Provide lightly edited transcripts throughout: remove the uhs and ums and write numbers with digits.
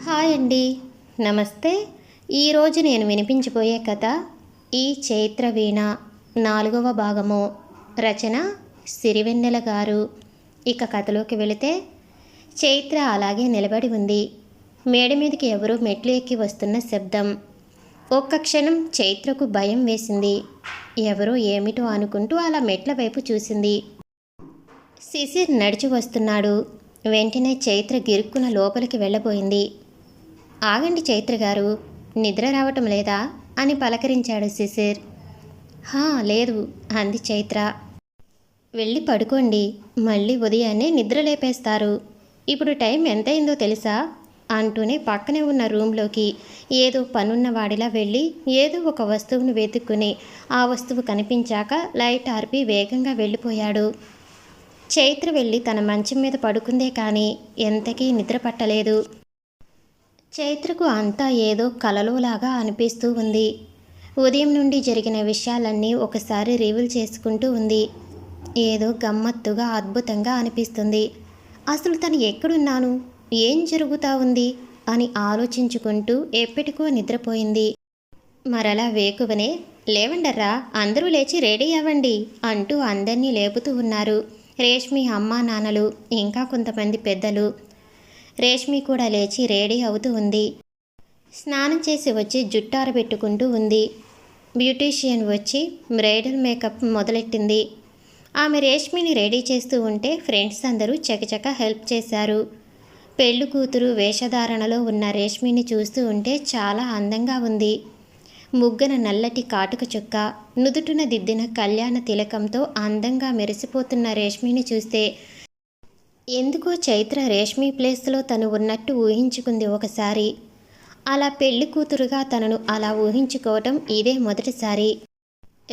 Hi అండి. నమస్తే. ఈరోజు నేను వినిపించబోయే కథ ఈ చైత్ర వీణ 4వ భాగము. రచన సిరివెన్నెల గారు. ఇక కథలోకి వెళితే, చైత్ర అలాగే నిలబడి ఉంది. మేడ మీదకి ఎవరో మెట్లు ఎక్కి వస్తున్న శబ్దం. ఒక్క క్షణం చైత్రకు భయం వేసింది. ఎవరో ఏమిటో అనుకుంటూ అలా మెట్ల వైపు చూసింది. శిశిర్ నడిచి వస్తున్నాడు. వెంటనే చైత్ర గిరుక్కున లోపలికి వెళ్ళబోయింది. ఆగండి చైత్ర గారు, నిద్ర రావటం లేదా అని పలకరించాడు శిశిర్. లేదు అంది చైత్ర. వెళ్ళి పడుకోండి, మళ్ళీ ఉదయాన్నే నిద్ర లేపేస్తారు. ఇప్పుడు టైం ఎంతైందో తెలుసా అంటూనే పక్కనే ఉన్న రూంలోకి ఏదో పనున్నవాడిలా వెళ్ళి ఏదో ఒక వస్తువును వెతుక్కుని ఆ వస్తువు కనిపించాక లైట్ ఆర్పి వేగంగా వెళ్ళిపోయాడు. చైత్ర వెళ్ళి తన మంచం మీద పడుకుందే కానీ ఎంతకీ నిద్ర పట్టలేదు. చైత్రకు అంతా ఏదో కలలోలాగా అనిపిస్తూ ఉంది. ఉదయం నుండి జరిగిన విషయాలన్నీ ఒకసారి రివీల్ చేసుకుంటూ ఉంది. ఏదో గమ్మత్తుగా అద్భుతంగా అనిపిస్తుంది. అసలు తను ఎక్కడున్నాను, ఏం జరుగుతూ ఉంది అని ఆలోచించుకుంటూ ఎప్పటికో నిద్రపోయింది. మరలా వేకువనే లేవండర్రా, అందరూ లేచి రెడీ అవ్వండి అంటూ అందరినీ లేపుతూ ఉన్నారు రేష్మి అమ్మా నాన్నలు, ఇంకా కొంతమంది పెద్దలు. రేష్మి కూడా లేచి రెడీ అవుతూ ఉంది. స్నానం చేసి వచ్చి జుట్టు ఆరబెట్టుకుంటూ ఉంది. బ్యూటీషియన్ వచ్చి బ్రైడల్ మేకప్ మొదలెట్టింది. ఆమె రేష్మిని రెడీ చేస్తూ ఉంటే ఫ్రెండ్స్ అందరూ చకచక హెల్ప్ చేశారు. పెళ్లి కూతురు వేషధారణలో ఉన్న రేష్మిని చూస్తూ ఉంటే చాలా అందంగా ఉంది. ముగ్గన నల్లటి కాటుక చుక్క, నుదుటున దిద్దిన కళ్యాణ తిలకంతో అందంగా మెరిసిపోతున్న రేష్మిని చూస్తే ఎందుకో చైత్ర రేష్మి ప్లేస్లో తను ఉన్నట్టు ఊహించుకుంది ఒకసారి. అలా పెళ్లి కూతురుగా తనను అలా ఊహించుకోవటం ఇదే మొదటిసారి.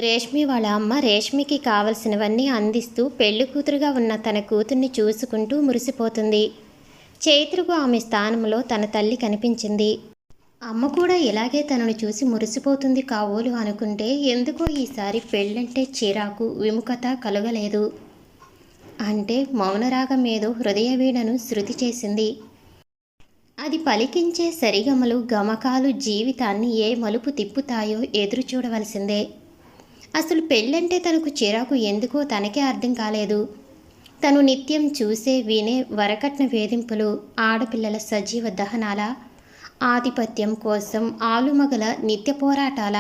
రేష్మి వాళ్ళ అమ్మ రేష్మికి కావలసినవన్నీ అందిస్తూ పెళ్లి కూతురుగా ఉన్న తన కూతుర్ని చూసుకుంటూ మురిసిపోతుంది. చైత్రకు ఆమె స్థానంలో తన తల్లి కనిపించింది. అమ్మ కూడా ఇలాగే తనను చూసి మురిసిపోతుంది కావోలు అనుకుంటే ఎందుకో ఈసారి పెళ్ళంటే చిరాకు, విముఖత కలగలేదు. అంటే మౌనరాగం ఏదో హృదయ వీణను శృతి చేసింది. అది పలికించే సరిగమలు, గమకాలు జీవితాన్ని ఏ మలుపు తిప్పుతాయో ఎదురు చూడవలసిందే. అసలు పెళ్ళంటే తనకు చిరాకు ఎందుకో తనకే అర్థం కాలేదు. తను నిత్యం చూసే వినే వరకట్న వేధింపులు, ఆడపిల్లల సజీవ దహనాల, ఆధిపత్యం కోసం ఆలుమగల నిత్య పోరాటాల,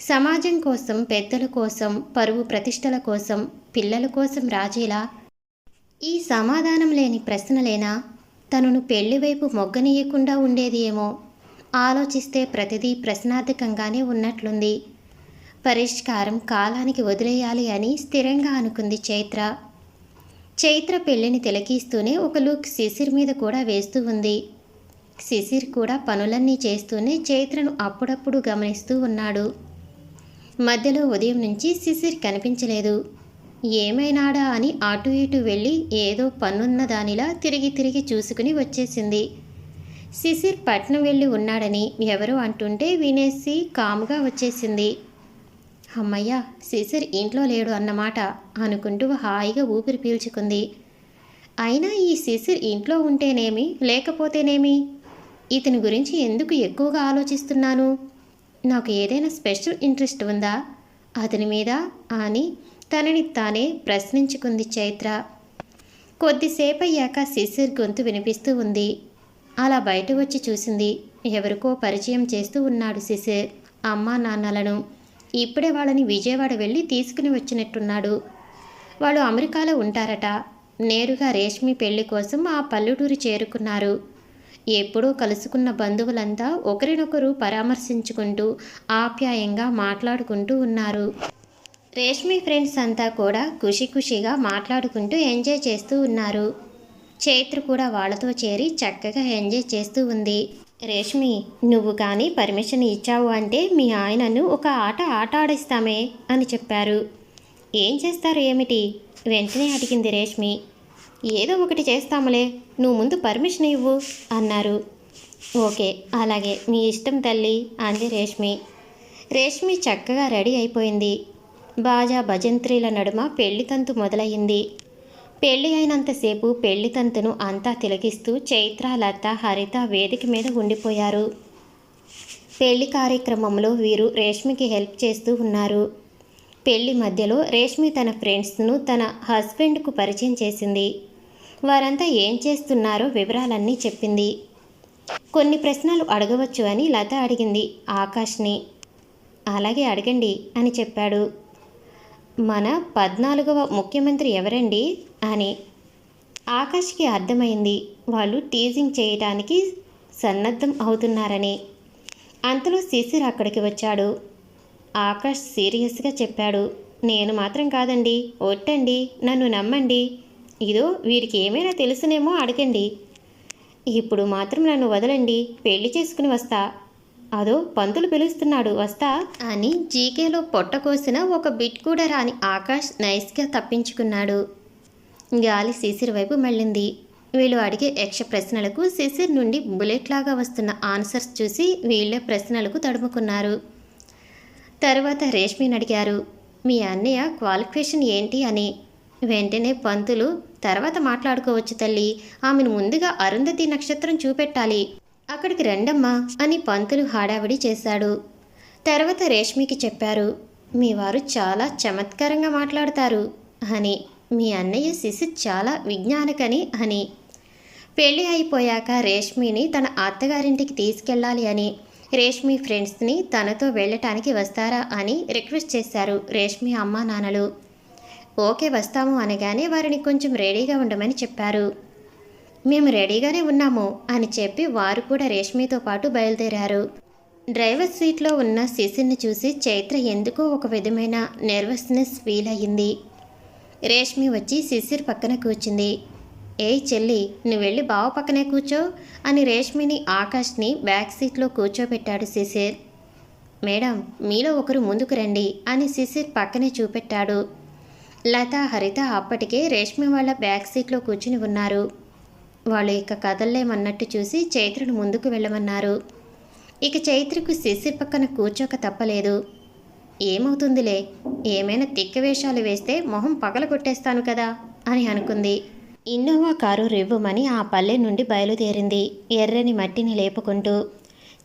సమాజం కోసం, పెద్దల కోసం, పరువు ప్రతిష్టల కోసం, పిల్లల కోసం రాజీలా? ఈ సమాధానం లేని ప్రశ్నలేనా తనను పెళ్లివైపు మొగ్గనీయకుండా ఉండేది ఏమో? ఆలోచిస్తే ప్రతిదీ ప్రశ్నార్థకంగానే ఉన్నట్లుంది. పరిష్కారం కాలానికి వదిలేయాలి అని స్థిరంగా అనుకుంది చైత్ర. చైత్ర పెళ్లిని తిలకిస్తూనే ఒక లుక్ శిశిర్ మీద కూడా వేస్తూ ఉంది. శిశిర్ కూడా పనులన్నీ చేస్తూనే చైత్రను అప్పుడప్పుడు గమనిస్తూ ఉన్నాడు. మధ్యలో ఉదయం నుంచి శిశిర్ కనిపించలేదు. ఏమైనాడా అని అటు ఇటు వెళ్ళి ఏదో పనున్న దానిలా తిరిగి తిరిగి చూసుకుని వచ్చేసింది. శిశిర్ పట్నం వెళ్ళి ఉన్నాడని ఎవరో అంటుంటే వినేసి కాముగా వచ్చేసింది. అమ్మయ్య, శిశిర్ ఇంట్లో లేడు అన్నమాట అనుకుంటూ హాయిగా ఊపిరి పీల్చుకుంది. అయినా ఈ శిశిర్ ఇంట్లో ఉంటేనేమి లేకపోతేనేమి, ఇతని గురించి ఎందుకు ఎక్కువగా ఆలోచిస్తున్నాను? నాకు ఏదైనా స్పెషల్ ఇంట్రెస్ట్ ఉందా అతని మీద అని తనని తానే ప్రశ్నించుకుంది చైత్ర. కొద్దిసేపు అయ్యాక శిశిర్ గొంతు వినిపిస్తూ ఉంది. అలా బయట వచ్చి చూసింది. ఎవరికో పరిచయం చేస్తూ ఉన్నాడు శిశిర్ అమ్మా నాన్నలను. ఇప్పుడే వాళ్ళని విజయవాడ వెళ్ళి తీసుకుని వచ్చినట్టున్నాడు. వాళ్ళు అమెరికాలో ఉంటారట. నేరుగా రేష్మి పెళ్లి కోసం ఆ పల్లెటూరు చేరుకున్నారు. ఎప్పుడూ కలుసుకున్న బంధువులంతా ఒకరినొకరు పరామర్శించుకుంటూ ఆప్యాయంగా మాట్లాడుకుంటూ ఉన్నారు. రేష్మి ఫ్రెండ్స్ అంతా కూడా ఖుషిగా మాట్లాడుకుంటూ ఎంజాయ్ చేస్తూ ఉన్నారు. చైత్ర కూడా వాళ్ళతో చేరి చక్కగా ఎంజాయ్ చేస్తూ ఉంది. రేష్మి, నువ్వు కానీ పర్మిషన్ ఇచ్చావు అంటే మీ ఆయనను ఒక ఆట ఆడిస్తామే అని చెప్పారు. ఏం చేస్తారు ఏమిటి వెంటనే అడిగింది రేష్మి. ఏదో ఒకటి చేస్తాములే, నువ్వు ముందు పర్మిషన్ ఇవ్వు అన్నారు. ఓకే, అలాగే, మీ ఇష్టం తల్లి అంది రేష్మి. రేష్మి చక్కగా రెడీ అయిపోయింది. బాజా భజంత్రీల నడుమ పెళ్లి తంతు మొదలయ్యింది. పెళ్లి అయినంతసేపు పెళ్లి తంతును అంతా తిలకిస్తూ చైత్ర, లత, హరిత వేదిక మీద ఉండిపోయారు. పెళ్లి కార్యక్రమంలో వీరు రేష్మికి హెల్ప్ చేస్తూ ఉన్నారు. పెళ్లి మధ్యలో రేష్మి తన ఫ్రెండ్స్ను తన హస్బెండ్కు పరిచయం చేసింది. వారంతా ఏం చేస్తున్నారో వివరాలన్నీ చెప్పింది. కొన్ని ప్రశ్నలు అడగవచ్చు అని లత అడిగింది ఆకాష్ని. అలాగే అడగండి అని చెప్పాడు. మన 14వ ముఖ్యమంత్రి ఎవరండి అని. ఆకాష్కి అర్థమైంది వాళ్ళు టీజింగ్ చేయడానికి సన్నద్ధం అవుతున్నారని. అంతలో శిశిర్ అక్కడికి వచ్చాడు. ఆకాష్ సీరియస్గా చెప్పాడు, నేను మాత్రం కాదండి, ఒట్టండి, నన్ను నమ్మండి. ఇదో వీరికి ఏమైనా తెలుసునేమో అడగండి. ఇప్పుడు మాత్రం నన్ను వదలండి, పెళ్లి చేసుకుని వస్తా. అదో పంతులు పిలుస్తున్నాడు వస్తా అని జీకేలో పొట్టకోసిన ఒక బిట్ కూడా రాని ఆకాష్ నైస్గా తప్పించుకున్నాడు. గాలి శిశిర్ వైపు మళ్ళింది. వీళ్ళు అడిగే యక్ష ప్రశ్నలకు శిశిర్ నుండి బుల్లెట్ లాగా వస్తున్న ఆన్సర్స్ చూసి వీళ్ళే ప్రశ్నలకు తడుముకున్నారు. తర్వాత రేష్మిని అడిగారు, మీ అన్నయ్య క్వాలిఫికేషన్ ఏంటి అని. వెంటనే పంతులు, తర్వాత మాట్లాడుకోవచ్చు తల్లి, ఆమెను ముందుగా అరుంధతి నక్షత్రం చూపెట్టాలి, అక్కడికి రండమ్మా అని పంతులు హడావిడి చేశాడు. తర్వాత రేష్మికి చెప్పారు, మీ వారు చాలా చమత్కారంగా మాట్లాడతారు అని. మీ అన్నయ్య శిశిర్ చాలా విజ్ఞానకని అని. పెళ్ళి అయిపోయాక రేష్మిని తన అత్తగారింటికి తీసుకెళ్ళాలి అని, రేష్మి ఫ్రెండ్స్ని తనతో వెళ్ళటానికి వస్తారా అని రిక్వెస్ట్ చేశారు రేష్మి అమ్మా నాన్నలు. ఓకే వస్తాము అనగానే వారిని కొంచెం రెడీగా ఉండమని చెప్పారు. మేము రెడీగానే ఉన్నాము అని చెప్పి వారు కూడా రేష్మితో పాటు బయలుదేరారు. డ్రైవర్ సీట్లో ఉన్న శిశిర్ని చూసి చైత్ర ఎందుకో ఒక విధమైన నెర్వస్నెస్ ఫీల్ అయ్యింది. రేష్మి వచ్చి శిశిర్ పక్కన కూర్చుంది. ఏయ్ చెల్లి, నువ్వు వెళ్ళి బావ పక్కనే కూర్చో అని రేష్మిని ఆకాష్ని బ్యాక్ సీట్లో కూర్చోబెట్టాడు శిశిర్. మేడం, మీలో ఒకరు ముందుకు రండి అని శిశిర్ పక్కనే చూపెట్టాడు. లత, హరిత అప్పటికే రేష్మి వాళ్ళ బ్యాక్ సీట్లో కూర్చుని ఉన్నారు. వాళ్ళు ఇక కదల్లేమన్నట్టు చూసి చైత్రను ముందుకు వెళ్ళమన్నారు. ఇక చైత్రకు శిశిర్ పక్కన కూర్చోక తప్పలేదు. ఏమవుతుందిలే, ఏమైనా తిక్క వేషాలు వేస్తే మొహం పగల కొట్టేస్తాను కదా అని అనుకుంది. ఇన్నోవా కారు రివ్వుమని ఆ పల్లె నుండి బయలుదేరింది ఎర్రని మట్టిని లేపుకుంటూ.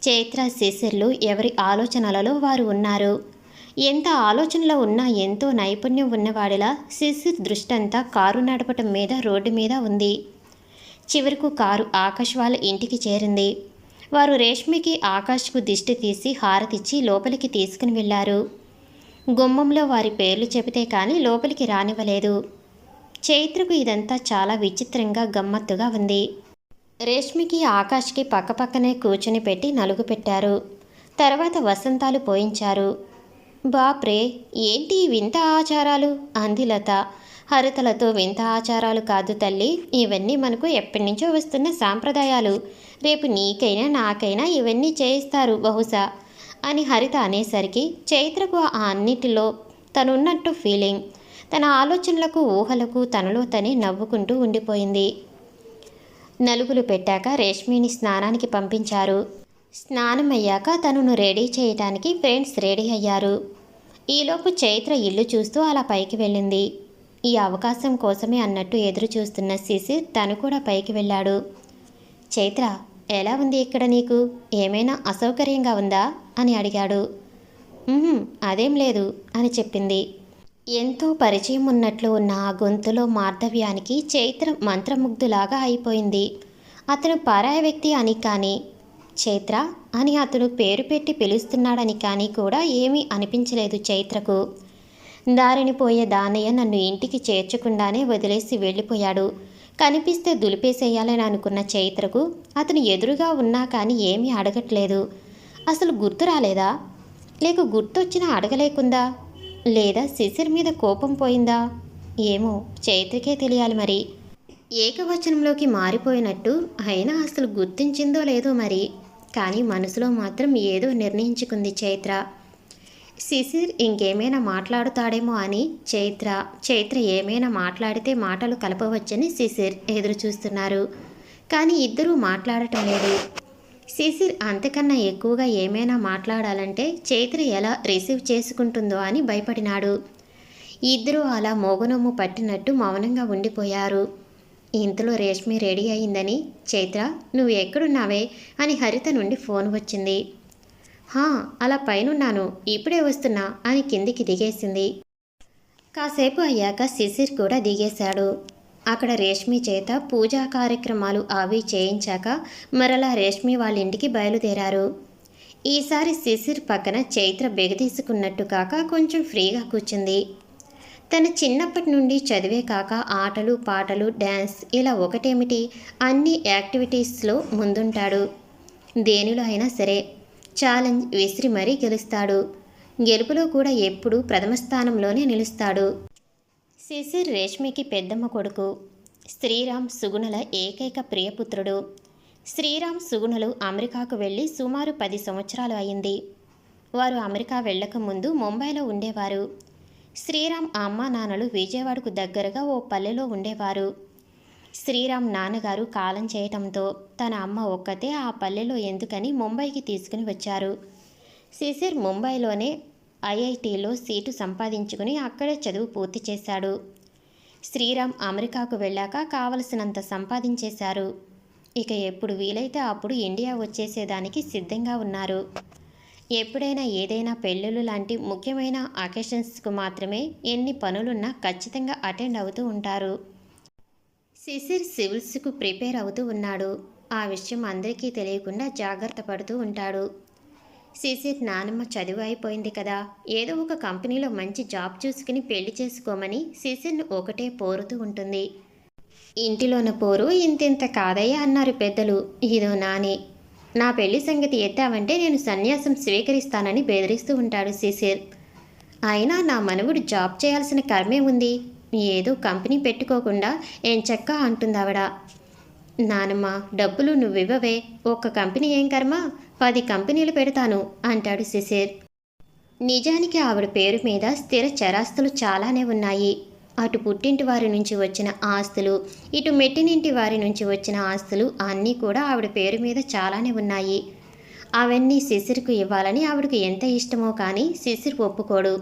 చైత్ర, శిశిర్లు ఎవరి ఆలోచనలలో వారు ఉన్నారు. ఎంత ఆలోచనలో ఉన్నా ఎంతో నైపుణ్యం ఉన్నవాడిలా శిశిర్ దృష్టంతా కారు నడపటం మీద, రోడ్డు మీద ఉంది. చివరకు కారు ఆకాష్ వాళ్ళ ఇంటికి చేరింది. వారు రేష్మికి, ఆకాష్కు దిష్టి తీసి హారతిచ్చి లోపలికి తీసుకుని వెళ్ళారు. గుమ్మంలో వారి పేర్లు చెబితే కానీ లోపలికి రానివ్వలేదు. చైత్రకు ఇదంతా చాలా విచిత్రంగా, గమ్మత్తుగా ఉంది. రేష్మికి, ఆకాష్కి పక్కపక్కనే కూర్చుని పెట్టి నలుగు పెట్టారు. తర్వాత వసంతాలు పోయించారు. బాప్రే, ఏంటి వింత ఆచారాలు అంది లత. హరితలతో వింత ఆచారాలు కాదు తల్లి, ఇవన్నీ మనకు ఎప్పటి నుంచో వస్తున్న సాంప్రదాయాలు. రేపు నీకైనా నాకైనా ఇవన్నీ చేయిస్తారు బహుశా అని హరిత అనేసరికి చైత్రకు ఆ అన్నిటిలో తనున్నట్టు ఫీలింగ్. తన ఆలోచనలకు, ఊహలకు తనలో తనే నవ్వుకుంటూ ఉండిపోయింది. నలుగులు పెట్టాక రేష్మిని స్నానానికి పంపించారు. స్నానం అయ్యాక తనను రెడీ చేయటానికి ఫ్రెండ్స్ రెడీ అయ్యారు. ఈలోపు చైత్ర ఇల్లు చూస్తూ అలా పైకి వెళ్ళింది. ఈ అవకాశం కోసమే అన్నట్టు ఎదురు చూస్తున్న శిశిర్ తను కూడా పైకి వెళ్ళాడు. చైత్ర, ఎలా ఉంది ఇక్కడ నీకు? ఏమైనా అసౌకర్యంగా ఉందా అని అడిగాడు. అదేం లేదు అని చెప్పింది. ఎంతో పరిచయం ఉన్నట్లు ఉన్న ఆ గొంతులో మార్ధవ్యానికి చైత్ర మంత్రముగ్ధులాగా అయిపోయింది. అతను పరాయ వ్యక్తి అని కానీ, చైత్ర అని అతను పేరు పెట్టి పిలుస్తున్నాడని కానీ కూడా ఏమీ అనిపించలేదు చైత్రకు. దారిని పోయే దానయ్య నన్ను ఇంటికి చేర్చకుండానే వదిలేసి వెళ్ళిపోయాడు. కనిపిస్తే దులిపేసేయాలని అనుకున్న చైత్రకు అతను ఎదురుగా ఉన్నా కానీ ఏమీ అడగట్లేదు. అసలు గుర్తు రాలేదా? లేక గుర్తొచ్చినా అడగలేకుందా? లేదా శిశిర్ మీద కోపం పోయిందా? ఏమో చైత్రకే తెలియాలి మరి. ఏకవచనంలోకి మారిపోయినట్టు అయినా అసలు గుర్తించిందో లేదో మరి. కానీ మనసులో మాత్రం ఏదో నిర్ణయించుకుంది చైత్ర. శిశిర్ ఇంకేమైనా మాట్లాడుతాడేమో అని చైత్ర ఏమైనా మాట్లాడితే మాటలు కలపవచ్చని శిశిర్ ఎదురు చూస్తున్నారు. కానీ ఇద్దరూ మాట్లాడటం లేదు. శిశిర్ అంతకన్నా ఎక్కువగా ఏమైనా మాట్లాడాలంటే చైత్ర ఎలా రిసీవ్ చేసుకుంటుందో అని భయపడినాడు. ఇద్దరూ అలా మోగనొమ్ము పట్టినట్టు మౌనంగా ఉండిపోయారు. ఇంతలో రేష్మి రెడీ అయిందని, చైత్ర నువ్వు ఎక్కడున్నావే అని హరిత నుండి ఫోన్ వచ్చింది. హా, అలా పైనున్నాను, ఇప్పుడే వస్తున్నా అని కిందికి దిగేసింది. కాసేపు అయ్యాక శిశిర్ కూడా దిగేశాడు. అక్కడ రేష్మి చేత పూజా కార్యక్రమాలు అవి చేయించాక మరలా రేష్మి వాళ్ళ ఇంటికి బయలుదేరారు. ఈసారి శిశిర్ పక్కన చైత్ర బెగదీసుకున్నట్టు కాక కొంచెం ఫ్రీగా కూర్చుంది. తన చిన్నప్పటి నుండి చదివే కాక ఆటలు పాటలు డ్యాన్స్ ఇలా ఒకటేమిటి అన్ని యాక్టివిటీస్లో ముందుంటాడు. దేనిలో అయినా సరే ఛాలెంజ్ విసిరి మరీ గెలుస్తాడు. గెలుపులో కూడా ఎప్పుడూ ప్రథమ స్థానంలోనే నిలుస్తాడు. శిశిర్ రేష్మికి పెద్దమ్మ కొడుకు. శ్రీరామ్ సుగుణల ఏకైక ప్రియపుత్రుడు. శ్రీరామ్ సుగుణలు అమెరికాకు వెళ్ళి సుమారు 10 సంవత్సరాలు అయింది. వారు అమెరికా వెళ్ళక ముందు ముంబైలో ఉండేవారు. శ్రీరామ్ అమ్మా నాన్నలు విజయవాడకు దగ్గరగా ఓ పల్లెలో ఉండేవారు. శ్రీరామ్ నాన్నగారు కాలం చేయటంతో తన అమ్మ ఒక్కతే ఆ పల్లెలో ఎందుకని ముంబైకి తీసుకుని వచ్చారు. శిశిర్ ముంబైలోనే ఐఐటీలో సీటు సంపాదించుకుని అక్కడే చదువు పూర్తి చేశాడు. శ్రీరామ్ అమెరికాకు వెళ్ళాక కావలసినంత సంపాదించేశారు. ఇక ఎప్పుడు వీలైతే అప్పుడు ఇండియా వచ్చేసేదానికి సిద్ధంగా ఉన్నారు. ఎప్పుడైనా ఏదైనా పెళ్ళిళ్ళు లాంటి ముఖ్యమైన అకేషన్స్కు మాత్రమే ఎన్ని పనులున్నా ఖచ్చితంగా అటెండ్ అవుతూ ఉంటారు. శిశిర్ సివిల్స్కు ప్రిపేర్ అవుతూ ఉన్నాడు. ఆ విషయం అందరికీ తెలియకుండా జాగ్రత్త పడుతూ ఉంటాడు. శిశిర్ నానమ్మ చదువు అయిపోయింది కదా, ఏదో ఒక కంపెనీలో మంచి జాబ్ చూసుకుని పెళ్లి చేసుకోమని శిశిర్ను ఒకటే పోరుతూ ఉంటుంది. ఇంటిలోన పోరు ఇంతింత కాదయ్యా అన్నారు పెద్దలు. ఇదో నానే, నా పెళ్లి సంగతి ఎత్తావంటే నేను సన్యాసం స్వీకరిస్తానని బెదిరిస్తూ ఉంటాడు శిశిర్. అయినా నా మనవుడు జాబ్ చేయాల్సిన కర్మే ఉంది, ఏదో కంపెనీ పెట్టుకోకుండా ఎంచక్కా అంటుందావిడ. నానమ్మ డబ్బులు నువ్వివ్వవే, ఒక్క కంపెనీ ఏం కర్మ, 10 కంపెనీలు పెడతాను అంటాడు శిశిర్. నిజానికి ఆవిడ పేరు మీద స్థిర చరాస్తులు చాలానే ఉన్నాయి. అటు పుట్టింటి వారి నుంచి వచ్చిన ఆస్తులు, ఇటు మెట్టినింటి వారి నుంచి వచ్చిన ఆస్తులు అన్నీ కూడా ఆవిడ పేరు మీద చాలానే ఉన్నాయి. అవన్నీ శిశిర్కు ఇవ్వాలని ఆవిడకు ఎంత ఇష్టమో కానీ శిశిర్ ఒప్పుకోడు.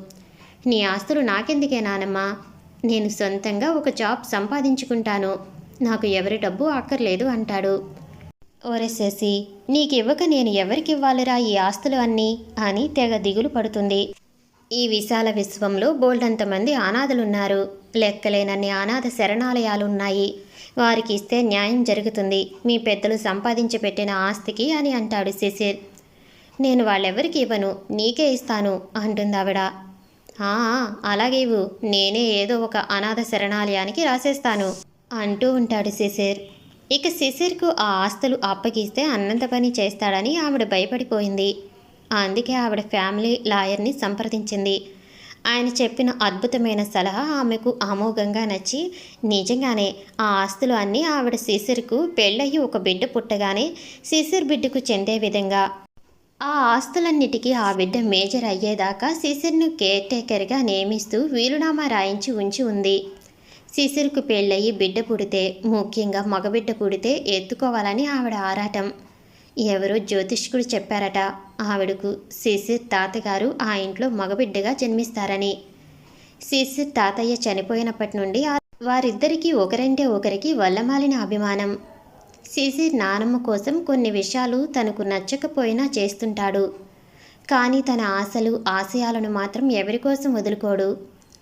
నీ ఆస్తులు నాకెందుకే నానమ్మ, నేను సొంతంగా ఒక జాబ్ సంపాదించుకుంటాను, నాకు ఎవరి డబ్బు అక్కర్లేదు అంటాడు. ఓరే శశి, నీకివ్వక నేను ఎవరికి ఇవ్వాలిరా ఈ ఆస్తులు అన్నీ అని తెగ దిగులు పడుతుంది. ఈ విశాల విశ్వంలో బోల్డంతమంది అనాథలున్నారు. లెక్కలేనన్ని అనాథ శరణాలయాలున్నాయి. వారికి ఇస్తే న్యాయం జరుగుతుంది, మీ పెద్దలు సంపాదించి పెట్టిన ఆస్తికి అని అంటాడు శిశిర్. నేను వాళ్ళెవరికి ఇవ్వను, నీకే ఇస్తాను అంటుందావిడ. అలాగే ఇవ్వు, నేనే ఏదో ఒక అనాథ శరణాలయానికి రాసేస్తాను అంటూ ఉంటాడు శిశిర్. ఇక శిశిర్కు ఆ ఆస్తులు అప్పగిస్తే అన్నంత పని చేస్తాడని ఆవిడ భయపడిపోయింది. అందుకే ఆవిడ ఫ్యామిలీ లాయర్ని సంప్రదించింది. ఆయన చెప్పిన అద్భుతమైన సలహా ఆమెకు అమోఘంగా నచ్చి నిజంగానే ఆ ఆస్తులు అన్నీ ఆవిడ శిశిర్కు పెళ్ళయ్యి ఒక బిడ్డ పుట్టగానే శిశిర్ బిడ్డకు చెందే విధంగా ఆ ఆస్తులన్నిటికీ ఆ బిడ్డ మేజర్ అయ్యేదాకా శిశిర్ను కేర్ టేకర్గా నియమిస్తూ వీలునామా రాయించి ఉంచి ఉంది. శిశిర్కు పెళ్ళయి బిడ్డ పుడితే, ముఖ్యంగా మగబిడ్డ పుడితే ఎత్తుకోవాలని ఆవిడ ఆరాటం. ఎవరో జ్యోతిష్కుడు చెప్పారట ఆవిడకు శిశిర్ తాతగారు ఆ ఇంట్లో మగబిడ్డగా జన్మిస్తారని. శిశిర్ తాతయ్య చనిపోయినప్పటి నుండి వారిద్దరికీ ఒకరంటే ఒకరికి వల్లమాలిన అభిమానం. శిశిర్ నానమ్మ కోసం కొన్ని విషయాలు తనకు నచ్చకపోయినా చేస్తుంటాడు. కానీ తన ఆశలు ఆశయాలను మాత్రం ఎవరి కోసం వదులుకోడు.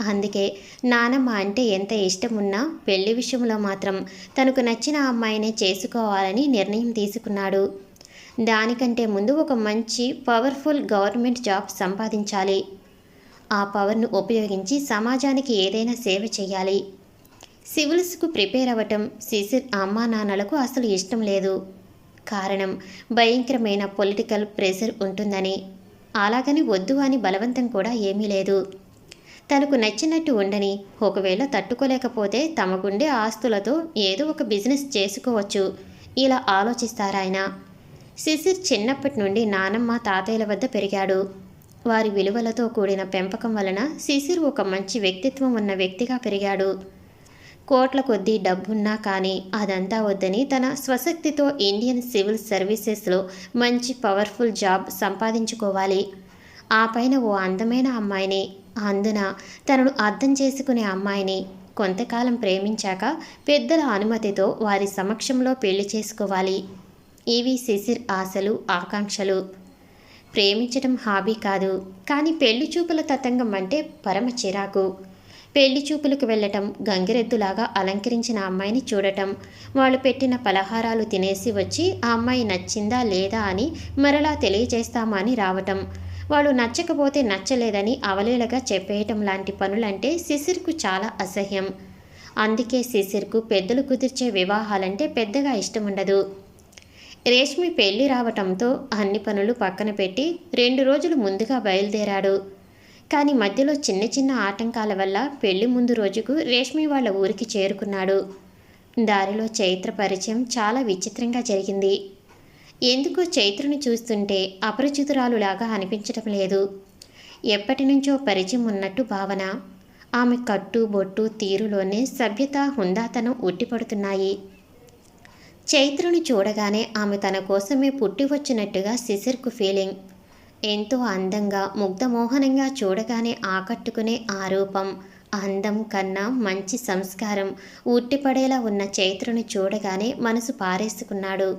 అందుకే నానమ్మ అంటే ఎంత ఇష్టమున్నా పెళ్లి విషయంలో మాత్రం తనకు నచ్చిన అమ్మాయినే చేసుకోవాలని నిర్ణయం తీసుకున్నాడు. దానికంటే ముందు ఒక మంచి పవర్ఫుల్ గవర్నమెంట్ జాబ్ సంపాదించాలి. ఆ పవర్ను ఉపయోగించి సమాజానికి ఏదైనా సేవ చేయాలి. సివిల్స్కు ప్రిపేర్ అవ్వటం శిశిర్ అమ్మా నాన్నలకు అసలు ఇష్టం లేదు. కారణం భయంకరమైన పొలిటికల్ ప్రెషర్ ఉంటుందని. అలాగని వద్దు అని బలవంతం కూడా ఏమీ లేదు. తనకు నచ్చినట్టు ఉండని, ఒకవేళ తట్టుకోలేకపోతే తమకుండే ఆస్తులతో ఏదో ఒక బిజినెస్ చేసుకోవచ్చు, ఇలా ఆలోచిస్తారాయన. శిశిర్ చిన్నప్పటి నుండి నానమ్మ తాతయ్యల వద్ద పెరిగాడు. వారి విలువలతో కూడిన పెంపకం వలన శిశిర్ ఒక మంచి వ్యక్తిత్వం ఉన్న వ్యక్తిగా పెరిగాడు. కోట్ల కొద్దీ డబ్బున్నా కానీ అదంతా వద్దని తన స్వశక్తితో ఇండియన్ సివిల్ సర్వీసెస్లో మంచి పవర్ఫుల్ జాబ్ సంపాదించుకోవాలి. ఆ పైన ఓ అందమైన అమ్మాయిని, అందున తనను అర్థం చేసుకునే అమ్మాయిని కొంతకాలం ప్రేమించాక పెద్దల అనుమతితో వారి సమక్షంలో పెళ్లి చేసుకోవాలి. ఇవి శిశిర్ ఆశలు, ఆకాంక్షలు. ప్రేమించడం హాబీ కాదు, కానీ పెళ్లి చూపుల తతంగం అంటే పరమ చిరాకు. పెళ్లి చూపులకు వెళ్ళటం, గంగిరెద్దులాగా అలంకరించిన అమ్మాయిని చూడటం, వాళ్ళు పెట్టిన పలహారాలు తినేసి వచ్చి ఆ అమ్మాయి నచ్చిందా లేదా అని మరలా తెలియజేస్తామా అని రావటం, వాళ్ళు నచ్చకపోతే నచ్చలేదని అవలీలగా చెప్పేయటం లాంటి పనులంటే శిశిర్కు చాలా అసహ్యం. అందుకే శిశిర్కు పెద్దలు కుదిర్చే వివాహాలంటే పెద్దగా ఇష్టం ఉండదు. రేష్మి పెళ్లి రావటంతో అన్ని పనులు పక్కన పెట్టి 2 రోజులు ముందుగా బయలుదేరాడు. కానీ మధ్యలో చిన్న చిన్న ఆటంకాల వల్ల పెళ్లి ముందు రోజుకు రేష్మి వాళ్ళ ఊరికి చేరుకున్నాడు. దారిలో చైత్ర పరిచయం చాలా విచిత్రంగా జరిగింది. ఎందుకో చైత్రను చూస్తుంటే అపరిచితురాలులాగా అనిపించటం లేదు. ఎప్పటి నుంచో పరిచయం ఉన్నట్టు భావన. ఆమె కట్టు బొట్టు తీరులోనే సభ్యత, హుందాతనం ఉట్టిపడుతున్నాయి. చైత్రను చూడగానే ఆమె తన కోసమే పుట్టి వచ్చినట్టుగా శిశిర్కు ఫీలింగ్. ఎంతో అందంగా, ముగ్ధమోహనంగా, చూడగానే ఆకట్టుకునే ఆ రూపం, అందం కన్నా మంచి సంస్కారం ఉట్టిపడేలా ఉన్న చైత్రను చూడగానే మనసు పారేసుకున్నాడు.